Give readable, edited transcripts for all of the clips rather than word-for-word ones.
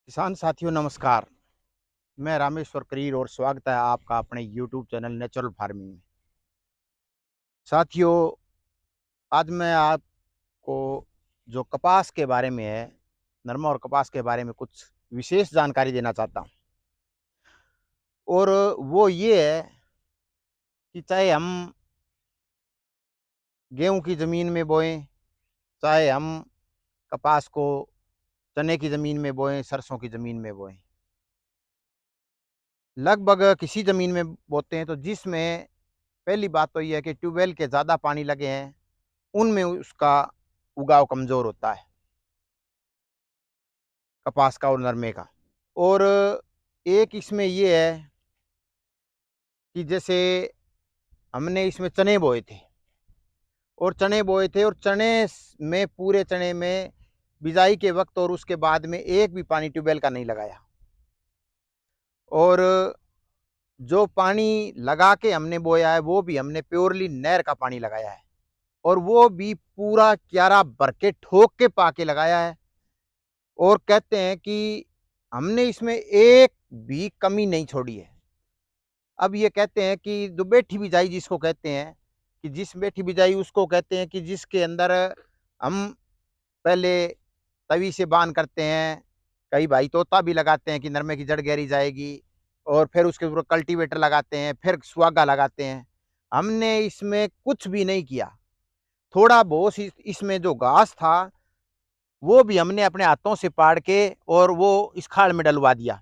किसान साथियों नमस्कार। मैं रामेश्वर करीर और स्वागत है आपका अपने यूट्यूब चैनल नेचुरल फार्मिंग में। साथियों, आज मैं आपको जो कपास के बारे में है, नरमा और कपास के बारे में कुछ विशेष जानकारी देना चाहता हूँ। और वो ये है कि चाहे हम गेहूं की ज़मीन में बोएं, चाहे हम कपास को चने की ज़मीन में बोएं, सरसों की ज़मीन में बोएं, लगभग किसी ज़मीन में बोते हैं तो जिसमें पहली बात तो ये है कि ट्यूबवेल के ज़्यादा पानी लगे हैं, उनमें उसका उगाव कमज़ोर होता है, कपास का और नरमे का। और एक इसमें ये है कि जैसे हमने इसमें चने बोए थे और चने में पूरे चने में बिजाई के वक्त और उसके बाद में एक भी पानी ट्यूबवेल का नहीं लगाया। और जो पानी लगा के हमने बोया है वो भी हमने प्योरली नहर का पानी लगाया है, और वो भी पूरा क्यारा भर के ठोक के पाके लगाया है। और कहते हैं कि हमने इसमें एक भी कमी नहीं छोड़ी है। अब ये कहते हैं कि जो बैठी बिजाई जिसको कहते हैं, कि जिस बैठी बिजाई उसको कहते हैं कि जिसके अंदर हम पहले तवी से बांध करते हैं, कई भाई तोता भी लगाते हैं कि नरमे की जड़ गहरी जाएगी, और फिर उसके ऊपर कल्टीवेटर लगाते हैं, फिर सुहागा लगाते हैं। हमने इसमें कुछ भी नहीं किया। थोड़ा बहुत इसमें जो घास था वो भी हमने अपने हाथों से पाड़ के और वो इस खाल में डलवा दिया।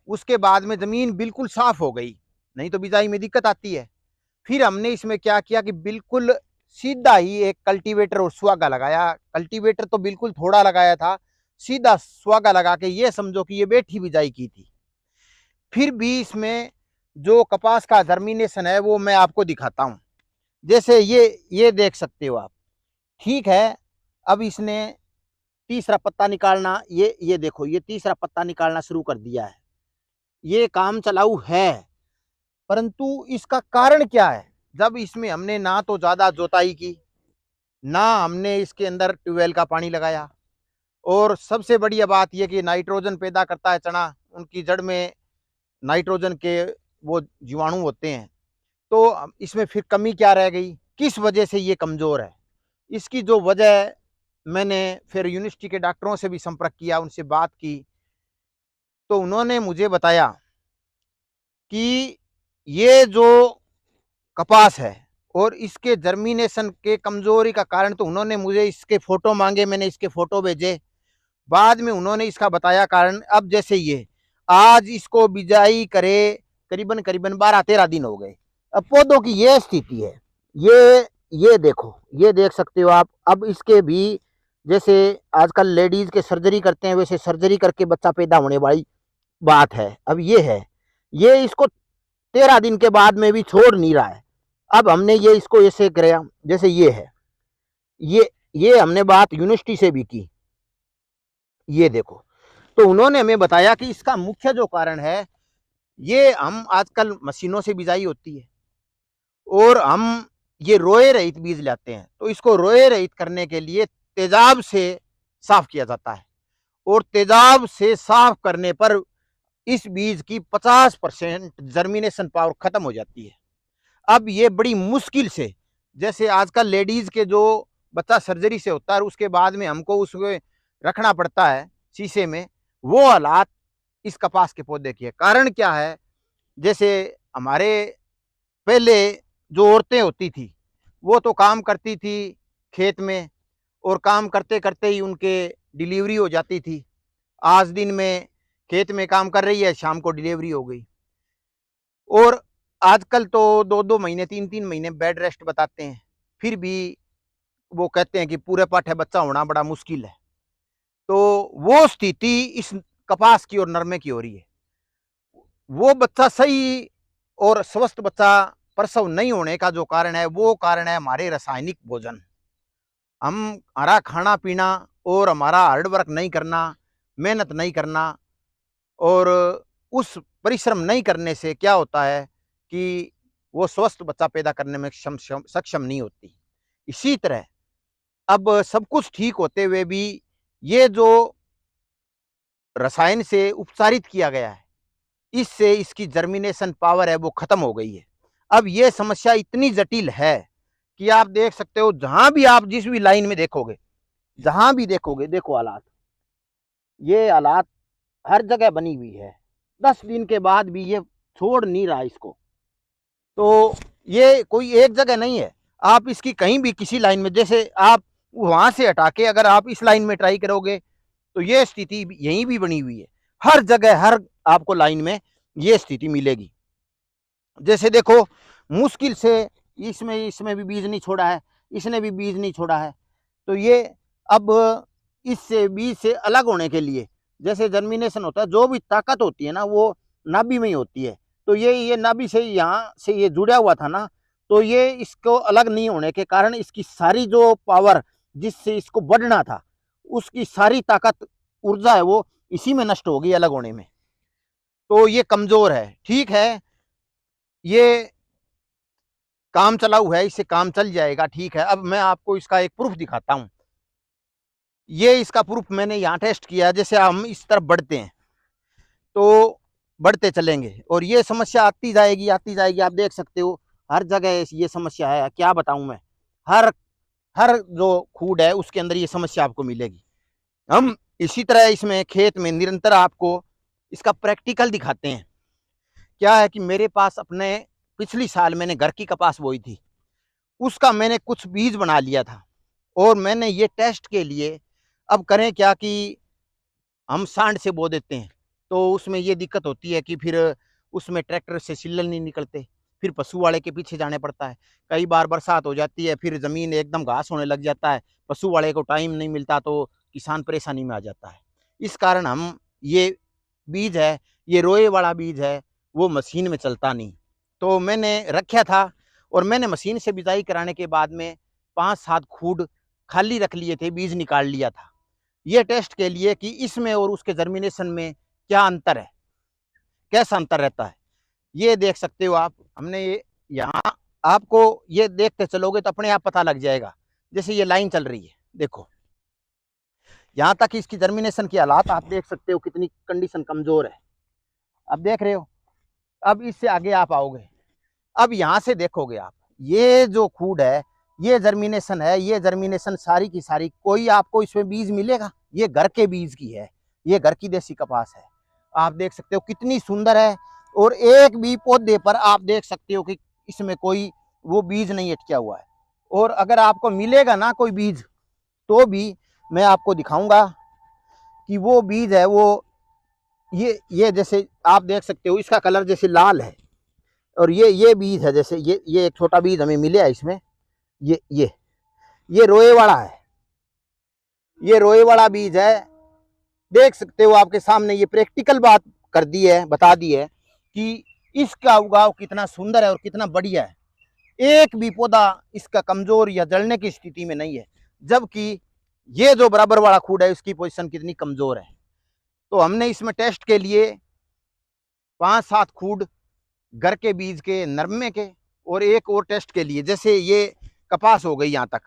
उसके बाद में जमीन बिल्कुल साफ हो गई, नहीं तो बिजाई में दिक्कत आती है। फिर हमने इसमें क्या किया कि बिल्कुल सीधा ही एक कल्टीवेटर और सुहागा लगाया। कल्टीवेटर तो बिल्कुल थोड़ा लगाया था, सीधा सुहागा लगा के ये समझो कि ये बैठी बिजाई की थी। फिर भी इसमें जो कपास का जर्मिनेशन है वो मैं आपको दिखाता हूं। जैसे ये देख सकते हो आप, ठीक है। अब इसने तीसरा पत्ता निकालना, ये देखो, ये तीसरा पत्ता निकालना शुरू कर दिया है। ये काम चलाऊ है, परंतु इसका कारण क्या है? जब इसमें हमने ना तो ज्यादा जोताई की, ना हमने इसके अंदर ट्यूबवेल का पानी लगाया, और सबसे बढ़िया बात यह कि नाइट्रोजन पैदा करता है चना, उनकी जड़ में नाइट्रोजन के वो जीवाणु होते हैं। तो इसमें फिर कमी क्या रह गई? किस वजह से ये कमजोर है? इसकी जो वजह, मैंने फिर यूनिवर्सिटी के डॉक्टरों से भी संपर्क किया, उनसे बात की, तो उन्होंने मुझे बताया कि ये जो कपास है और इसके जर्मिनेशन के कमजोरी का कारण, तो उन्होंने मुझे इसके फोटो मांगे, मैंने इसके फोटो भेजे। बाद में उन्होंने इसका बताया कारण। अब जैसे ये आज इसको बिजाई करे करीबन करीबन 12-13 दिन हो गए, अब पौधों की ये स्थिति है। ये देखो, ये देख सकते हो आप। अब इसके भी जैसे आजकल लेडीज के सर्जरी करते हैं, वैसे सर्जरी करके बच्चा पैदा होने वाली बात है। अब ये है, ये इसको 13 दिन के बाद में भी छोड़ नहीं रहा है। अब हमने ये इसको ऐसे कराया, जैसे ये है, ये हमने बात यूनिवर्सिटी से भी की। ये देखो, तो उन्होंने हमें बताया कि इसका मुख्य जो कारण है, ये हम आजकल मशीनों से बिजाई होती है और हम ये रोए रहित बीज लाते हैं, तो इसको रोए रहित करने के लिए तेजाब से साफ किया जाता है, और तेजाब से साफ करने पर इस बीज की 50% जर्मिनेशन पावर खत्म हो जाती है। अब ये बड़ी मुश्किल से, जैसे आजकल लेडीज के जो बच्चा सर्जरी से होता है उसके बाद में हमको उसमें रखना पड़ता है शीशे में, वो हालात इस कपास के पौधे की है। कारण क्या है? जैसे हमारे पहले जो औरतें होती थी वो तो काम करती थी खेत में, और काम करते करते ही उनके डिलीवरी हो जाती थी। आज दिन में खेत में काम कर रही है, शाम को डिलीवरी हो गई। और आजकल तो 2-2 महीने 3-3 महीने बेड रेस्ट बताते हैं, फिर भी वो कहते हैं कि पूरे पाठे बच्चा होना बड़ा मुश्किल है। तो वो स्थिति इस कपास की और नरमे की हो रही है। वो बच्चा सही और स्वस्थ बच्चा प्रसव नहीं होने का जो कारण है, वो कारण है हमारे रासायनिक भोजन। हम हमारा खाना पीना और हमारा हार्ड वर्क नहीं करना, मेहनत नहीं करना, और उस परिश्रम नहीं करने से क्या होता है कि वो स्वस्थ बच्चा पैदा करने में सक्षम नहीं होती। इसी तरह अब सब कुछ ठीक होते हुए भी ये जो रसायन से उपचारित किया गया है, इससे इसकी जर्मिनेशन पावर है वो खत्म हो गई है। अब ये समस्या इतनी जटिल है कि आप देख सकते हो, जहां भी आप जिस भी लाइन में देखोगे, जहां भी देखोगे, देखो हालात, ये हालात हर जगह बनी हुई है। 10 दिन के बाद भी ये छोड़ नहीं रहा इसको। तो ये कोई एक जगह नहीं है, आप इसकी कहीं भी किसी लाइन में, जैसे आप वहां से हटा के अगर आप इस लाइन में ट्राई करोगे तो ये स्थिति यहीं भी बनी हुई है। हर जगह, हर आपको लाइन में ये स्थिति मिलेगी। जैसे देखो, मुश्किल से इसमें भी बीज नहीं छोड़ा है, इसने भी बीज नहीं छोड़ा है। तो ये अब इससे बीज से अलग होने के लिए, जैसे जर्मिनेशन होता है, जो भी ताकत होती है ना वो नाभि में ही होती है। तो ये नाभि से यहाँ से ये जुड़ा हुआ था ना, तो ये इसको अलग नहीं होने के कारण इसकी सारी जो पावर जिससे इसको बढ़ना था, उसकी सारी ताकत, ऊर्जा है, वो इसी में नष्ट हो गई अलग होने में। तो ये कमजोर है। ठीक है, ये काम चलाऊ है, इससे काम चल जाएगा, ठीक है। अब मैं आपको इसका एक प्रूफ दिखाता हूं। ये इसका प्रूफ मैंने यहाँ टेस्ट किया। जैसे हम इस तरफ बढ़ते हैं तो बढ़ते चलेंगे और ये समस्या आती जाएगी, आती जाएगी। आप देख सकते हो हर जगह ये समस्या है। क्या बताऊं मैं, हर हर जो खूड है उसके अंदर ये समस्या आपको मिलेगी। हम इसी तरह इसमें खेत में निरंतर आपको इसका प्रैक्टिकल दिखाते हैं। क्या है कि मेरे पास अपने पिछली साल मैंने घर की कपास बोई थी, उसका मैंने कुछ बीज बना लिया था और मैंने ये टेस्ट के लिए, अब करें क्या कि हम सांड से बो देते हैं तो उसमें ये दिक्कत होती है कि फिर उसमें ट्रैक्टर से सिल्लल नहीं निकलते, फिर पशु वाले के पीछे जाने पड़ता है। कई बार बरसात हो जाती है, फिर ज़मीन एकदम घास होने लग जाता है, पशु वाले को टाइम नहीं मिलता तो किसान परेशानी में आ जाता है। इस कारण हम ये बीज है, ये रोए वाला बीज है, वो मशीन में चलता नहीं। तो मैंने रखा था और मैंने मशीन से बिजाई कराने के बाद में 5-7 खूड खाली रख लिए थे, बीज निकाल लिया था ये टेस्ट के लिए कि इसमें और उसके जर्मिनेशन में क्या अंतर है, कैसा अंतर रहता है। ये देख सकते हो आप, हमने ये यहाँ आपको ये देखते चलोगे तो अपने आप पता लग जाएगा। जैसे ये लाइन चल रही है, देखो यहाँ तक इसकी जर्मिनेशन की हालात आप देख सकते हो, कितनी कंडीशन कमजोर है। अब देख रहे हो, अब इससे आगे आप आओगे, अब यहाँ से देखोगे आप, ये जो खूड है, ये जर्मिनेशन है, ये जर्मिनेशन सारी की सारी, कोई आपको इसमें बीज मिलेगा? ये घर के बीज की है, ये घर की देसी कपास है। आप देख सकते हो कितनी सुंदर है और एक भी पौधे पर आप देख सकते हो कि इसमें कोई वो बीज नहीं अटका हुआ है। और अगर आपको मिलेगा ना कोई बीज, तो भी मैं आपको दिखाऊंगा कि वो बीज है, वो ये जैसे आप देख सकते हो, इसका कलर जैसे लाल है और ये बीज है, जैसे ये एक छोटा बीज हमें मिले है इसमें, ये रोए वाला है, ये रोए वाला बीज है। देख सकते हो आपके सामने, ये प्रैक्टिकल बात कर दी है, बता दी है कि इसका उगाव कितना सुंदर है और कितना बढ़िया है। एक भी पौधा इसका कमजोर या जलने की स्थिति में नहीं है, जबकि ये जो बराबर वाला खूड है उसकी पोजीशन कितनी कमजोर है। तो हमने इसमें टेस्ट के लिए 5-7 खूड घर के बीज के, नरमे के, और एक और टेस्ट के लिए, जैसे ये कपास हो गई यहाँ तक,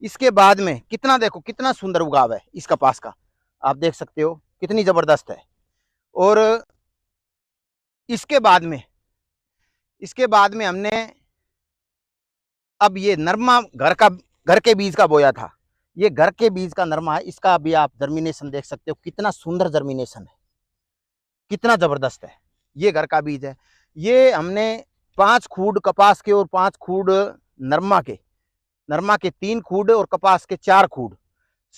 इसके बाद में कितना, देखो कितना सुंदर उगाव है इस कपास का, आप देख सकते हो कितनी जबरदस्त है। और इसके बाद में हमने अब ये नरमा घर के बीज का बोया था, ये घर के बीज का नरमा है, इसका भी आप जर्मिनेशन देख सकते हो, कितना सुंदर जर्मिनेशन है, कितना जबरदस्त है। ये घर का बीज है। ये हमने 5 खूड कपास के और 5 खूड नरमा के 3 खूड और कपास के 4 खूड,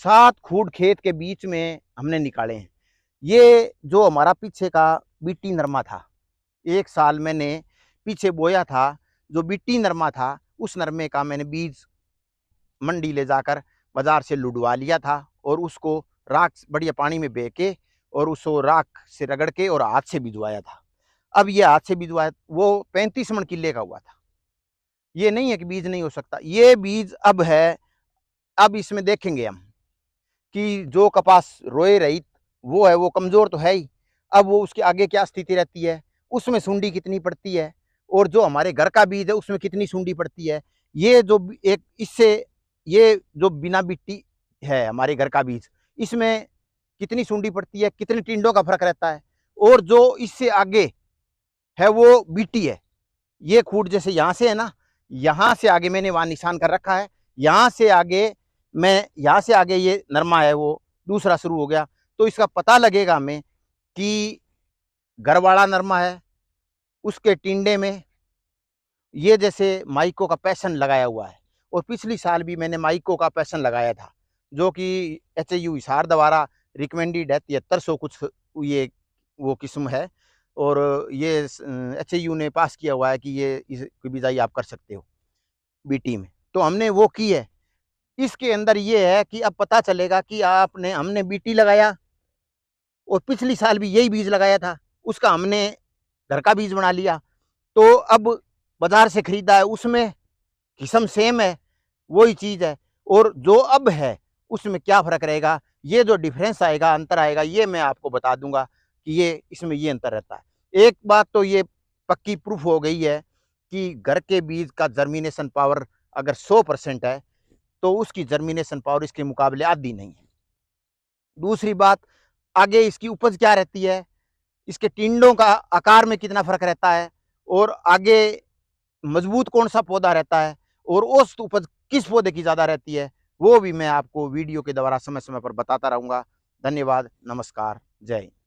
7 खूड खेत के बीच में हमने निकाले हैं। ये जो हमारा पीछे का बीटी नरमा था, 1 साल मैंने पीछे बोया था, जो बीटी नरमा था, उस नरमे का मैंने बीज मंडी ले जाकर बाजार से लुढ़वा लिया था और उसको राख बढ़िया पानी में बह के और उसको राख से रगड़ के और हाथ से भिजवाया था। अब ये हाथ से भिजवाया, वो 35 मन किले का हुआ था। ये नहीं है कि बीज नहीं हो सकता, ये बीज अब है। अब इसमें देखेंगे हम कि जो कपास रोए रहित वो है, वो कमजोर तो है ही। अब वो उसके आगे क्या स्थिति रहती है, उसमें सुंडी कितनी पड़ती है, और जो हमारे घर का बीज है उसमें कितनी सुंडी पड़ती है। ये जो एक इससे, ये जो बिना बिट्टी है हमारे घर का बीज, इसमें कितनी सुंडी पड़ती है, कितने टिंडों का फर्क रहता है। और जो इससे आगे है वो बीटी है। ये खूट जैसे यहाँ से है ना, यहाँ से आगे मैंने वहां निशान कर रखा है, यहाँ से आगे यहाँ से आगे ये नरमा है वो दूसरा शुरू हो गया। तो इसका पता लगेगा हमें कि गरवाड़ा नरमा है, उसके टिंडे में ये जैसे माइको का पैशन लगाया हुआ है। और पिछली साल भी मैंने माइको का पैशन लगाया था, जो कि HAU हिसार द्वारा रिकमेंडेड है 7300 कुछ ये वो किस्म है। और ये HAU ने पास किया हुआ है कि ये इसकी बिजाई आप कर सकते हो बीटी में। तो हमने वो की है। इसके अंदर ये है कि अब पता चलेगा कि हमने बीटी लगाया और पिछली साल भी यही बीज लगाया था, उसका हमने घर का बीज बना लिया। तो अब बाजार से खरीदा है, उसमें किस्म सेम है, वही चीज है। और जो अब है उसमें क्या फर्क रहेगा, ये जो डिफरेंस आएगा, अंतर आएगा, ये मैं आपको बता दूंगा कि ये इसमें ये अंतर रहता है। एक बात तो ये पक्की प्रूफ हो गई है कि घर के बीज का जर्मिनेशन पावर अगर 100% है तो उसकी जर्मिनेशन पावर इसके मुकाबले आधी नहीं है। दूसरी बात, आगे इसकी उपज क्या रहती है, इसके टिंडों का आकार में कितना फर्क रहता है, और आगे मजबूत कौन सा पौधा रहता है, और औसत उपज किस पौधे की ज्यादा रहती है, वो भी मैं आपको वीडियो के द्वारा समय समय पर बताता रहूंगा। धन्यवाद, नमस्कार, जय हिंद।